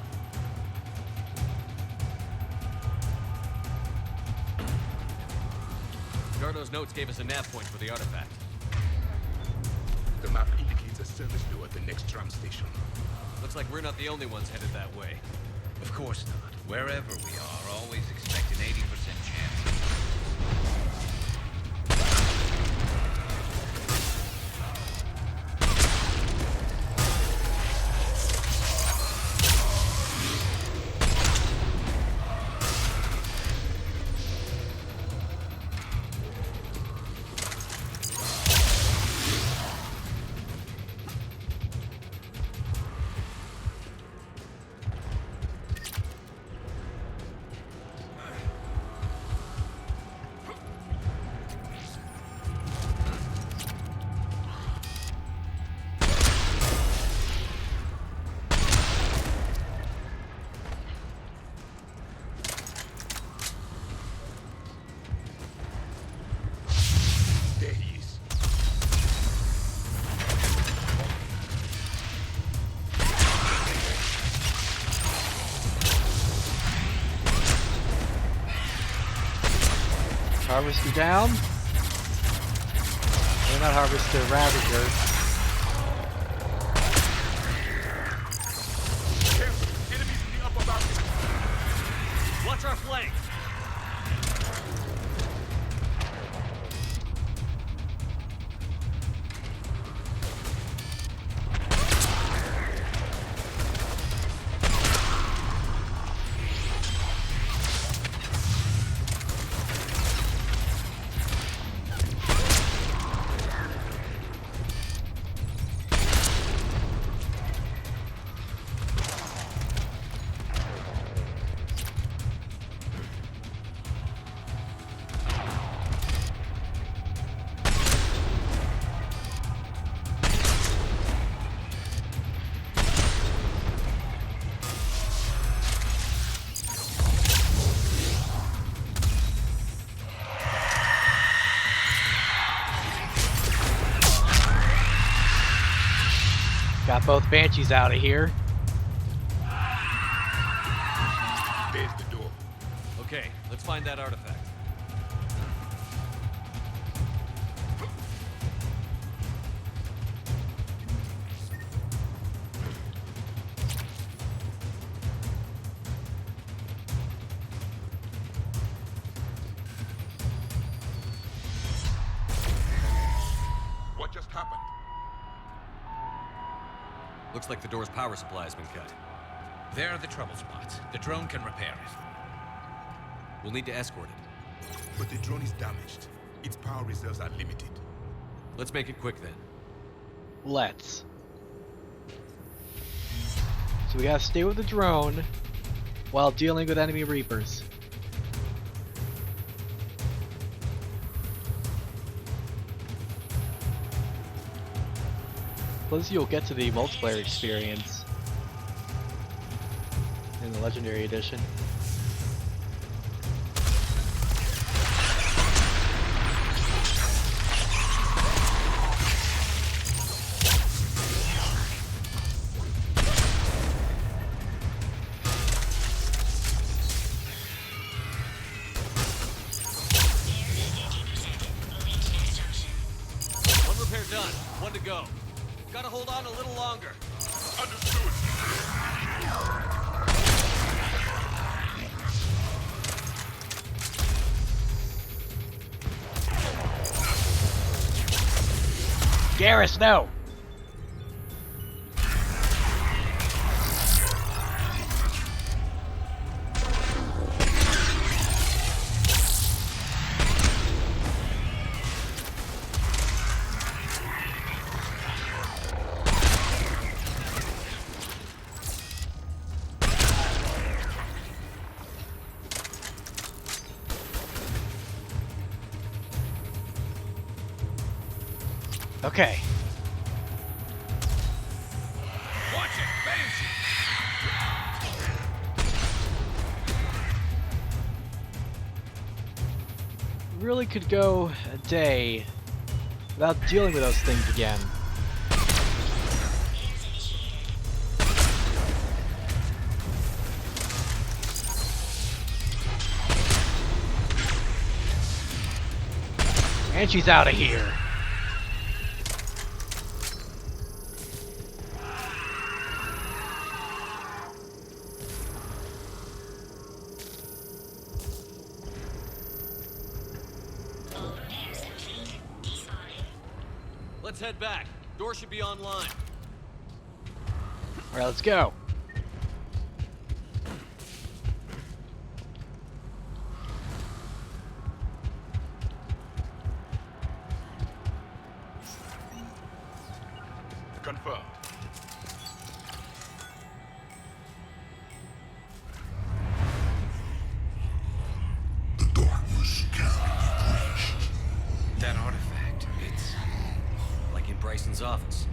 Garno's notes gave us a nav point for the artifact. The map indicates a service door at the next tram station. Looks like we're not the only ones headed that way. Of course not. Wherever we are, always expect an 80% chance. There he is. Harvester down. Or not Harvester, Ravager. Enemies in the upper balcony. Watch our flank! Got both Banshees out of here. There's the door. Okay, let's find that artifact. What just happened? Looks like the door's power supply has been cut. There are the trouble spots. The drone can repair it. We'll need to escort it. But the drone is damaged. Its power reserves are limited. Let's make it quick then. Let's. So we gotta stay with the drone while dealing with enemy Reapers. Plus you'll get to the multiplayer experience in the Legendary Edition. One repair done. One to go. Gotta hold on a little longer. Understood. Garrus, no! Okay. Watch it, Banshee! Really could go a day without dealing with those things again. And she's out of here. Let's head back. Door should be online. Alright, let's go. Confirmed. The darkness cannot be breached. That artifact, it's Like in Bryson's office.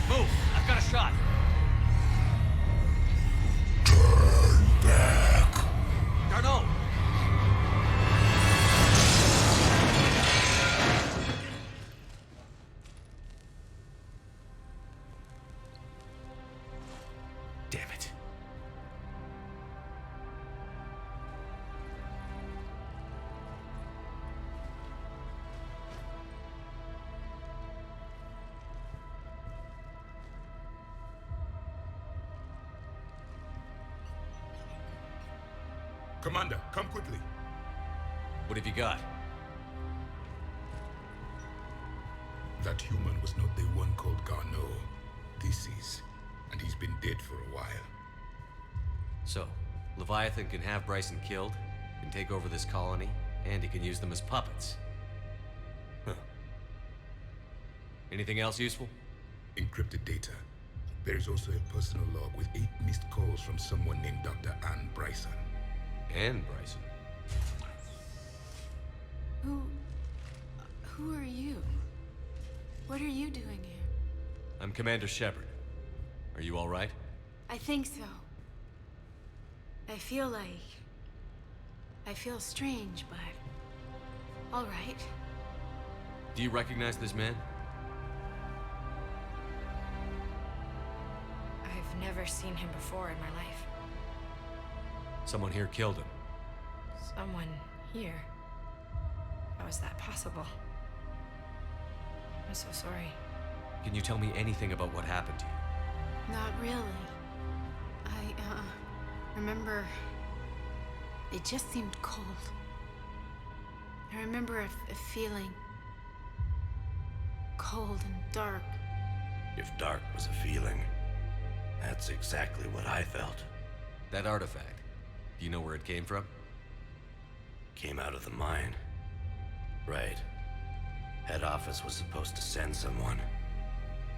Move! I've got a shot! Turn back. Garneau! damn it. Commander, come quickly. What have you got? That human was not the one called Garneau. This is, and he's been dead for a while. So, Leviathan can have Bryson killed, can take over this colony, and he can use them as puppets. Huh. Anything else useful? Encrypted data. There is also a personal log with 8 missed calls from someone named Dr. Ann Bryson. And Bryson. Who are you? What are you doing here? I'm Commander Shepard. Are you all right? I think so. I feel strange, but all right. Do you recognize this man? I've never seen him before in my life. Someone here killed him. Someone here? How is that possible? I'm so sorry. Can you tell me anything about what happened to you? Not really. I remember it just seemed cold. I remember a feeling cold and dark. If dark was a feeling, that's exactly what I felt. That artifact, do you know where it came from? Came out of the mine. Right. Head office was supposed to send someone.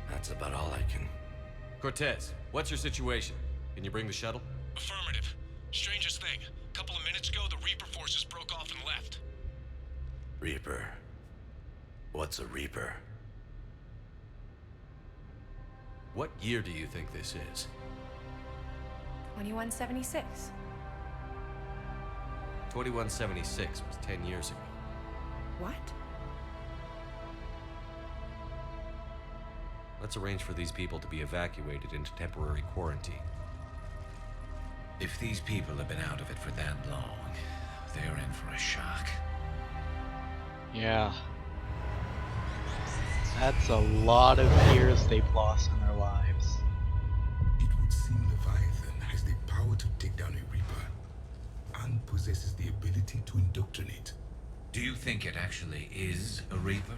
That's about all I can... Cortez, what's your situation? Can you bring the shuttle? Affirmative. Strangest thing. A couple of minutes ago, the Reaper forces broke off and left. Reaper. What's a Reaper? What year do you think this is? 2176. 2176 was 10 years ago. What? Let's arrange for these people to be evacuated into temporary quarantine. If these people have been out of it for that long, they're in for a shock. Yeah. That's a lot of years they've lost in their lives. It would seem Leviathan has the power to take down a Reaper, and possesses the ability to indoctrinate. Do you think it actually is a Reaper?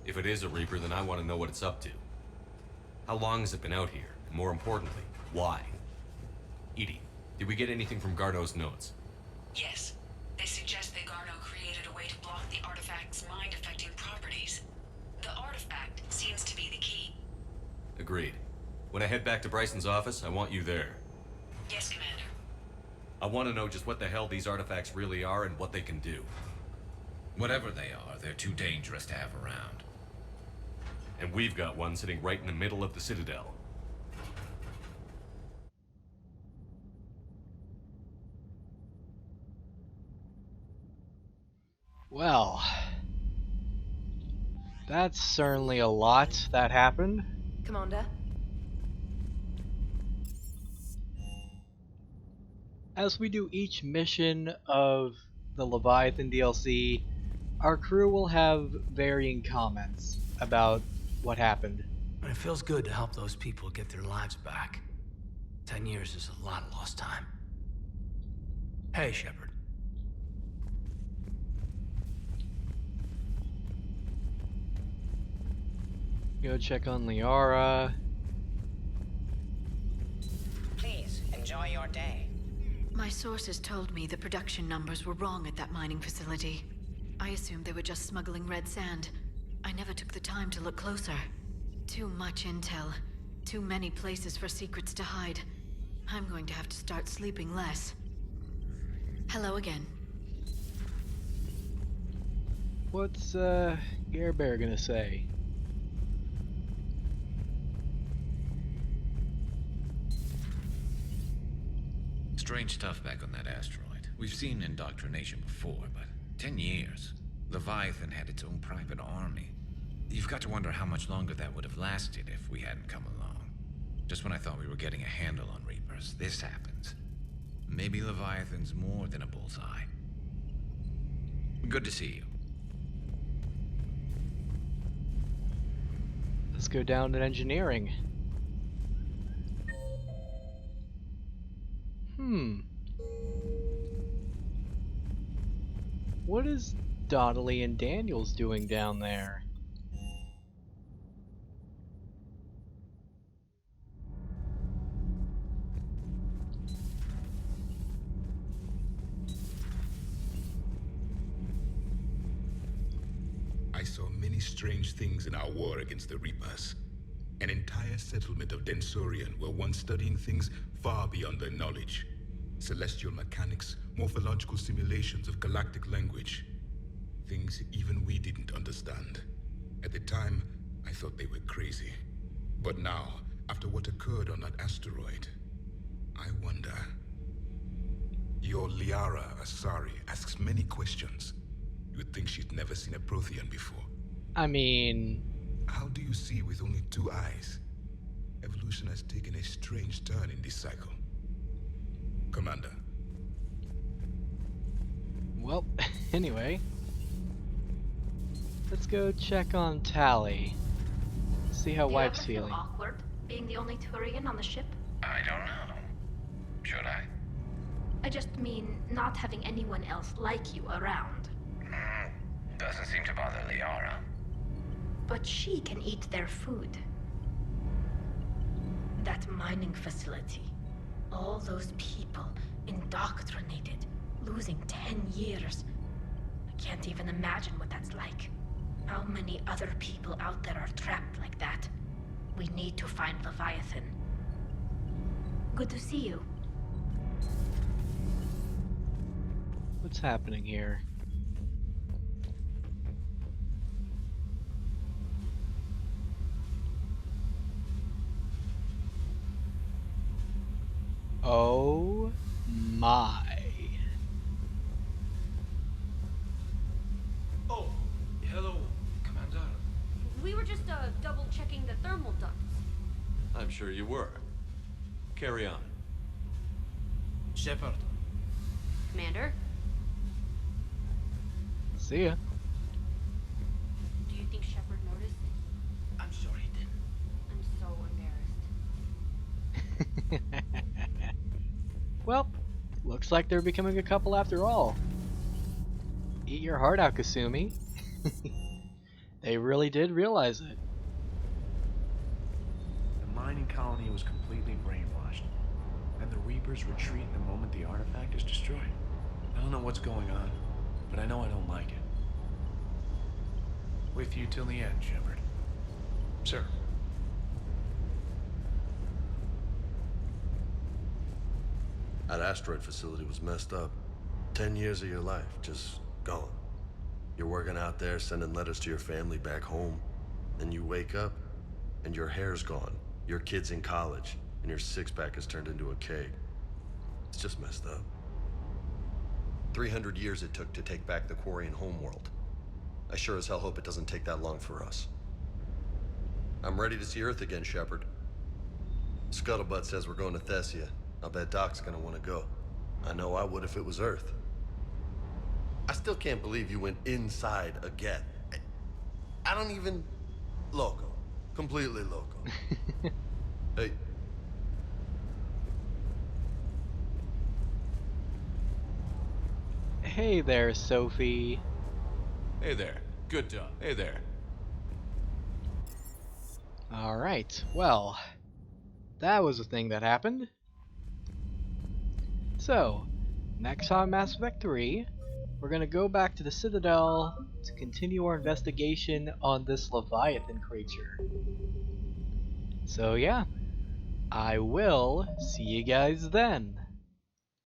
If it is a Reaper, then I want to know what it's up to. How long has it been out here? And more importantly, why? Edie, did we get anything from Garneau's notes? Yes. They suggest that Garneau created a way to block the artifact's mind-affecting properties. The artifact seems to be the key. Agreed. When I head back to Bryson's office, I want you there. Yes, Commander. I want to know just what the hell these artifacts really are and what they can do. Whatever they are, they're too dangerous to have around. And we've got one sitting right in the middle of the Citadel. Well, that's certainly a lot that happened. Commander? As we do each mission of the Leviathan DLC, our crew will have varying comments about what happened. It feels good to help those people get their lives back. 10 years is a lot of lost time. Hey, Shepard. Go check on Liara. Please, enjoy your day. My sources told me the production numbers were wrong at that mining facility. I assumed they were just smuggling red sand. I never took the time to look closer. Too much intel. Too many places for secrets to hide. I'm going to have to start sleeping less. Hello again. What's, Gare Bear gonna say? Strange stuff back on that asteroid. We've seen indoctrination before, but 10 years. Leviathan had its own private army. You've got to wonder how much longer that would have lasted if we hadn't come along. Just when I thought we were getting a handle on Reapers, this happens. Maybe Leviathan's more than a bullseye. Good to see you. Let's go down to engineering. What is Donnelly and Daniels doing down there? I saw many strange things in our war against the Reapers. An entire settlement of Densorian were once studying things far beyond their knowledge. Celestial mechanics, morphological simulations of galactic language. Things even we didn't understand. At the time, I thought they were crazy. But now, after what occurred on that asteroid, I wonder. Your Liara Asari asks many questions. You'd think she'd never seen a Prothean before. I mean... How do you see with only 2 eyes? Evolution has taken a strange turn in this cycle. Commander. Well, anyway. Let's go check on Tally. See how Wife's Do you ever feeling. feel awkward, being the only Turian on the ship? I don't know. Should I? I just mean not having anyone else like you around. Doesn't seem to bother Liara. But she can eat their food. That mining facility. All those people indoctrinated, losing 10 years. I can't even imagine what that's like. How many other people out there are trapped like that? We need to find Leviathan. Good to see you. What's happening here? Oh my. Oh, hello, Commander. We were just double checking the thermal ducts. I'm sure you were. Carry on. Shepard. Commander, See ya. do you think Shepard noticed? I'm sure he did. I'm so embarrassed. Well, looks like they're becoming a couple after all. Eat your heart out, Kasumi. They really did realize it. The mining colony was completely brainwashed, and the Reapers retreat the moment the artifact is destroyed. I don't know what's going on, but I know I don't like it. With you till the end, Shepard. Sir. That asteroid facility was messed up. 10 years of your life, just gone. You're working out there, sending letters to your family back home. Then you wake up, and your hair's gone. Your kid's in college, and your six-pack has turned into a keg. It's just messed up. 300 years it took to take back the Quarian homeworld. I sure as hell hope it doesn't take that long for us. I'm ready to see Earth again, Shepard. Scuttlebutt says we're going to Thessia. I'll bet Doc's gonna want to go. I know I would if it was Earth. I still can't believe you went inside a Geth. I don't even... Loco. Completely loco. Hey. Hey there, Sophie. Hey there. Good job. Hey there. Alright, well, that was a thing that happened. So, next on Mass Effect 3, we're gonna go back to the Citadel to continue our investigation on this Leviathan creature. So yeah, I will see you guys then.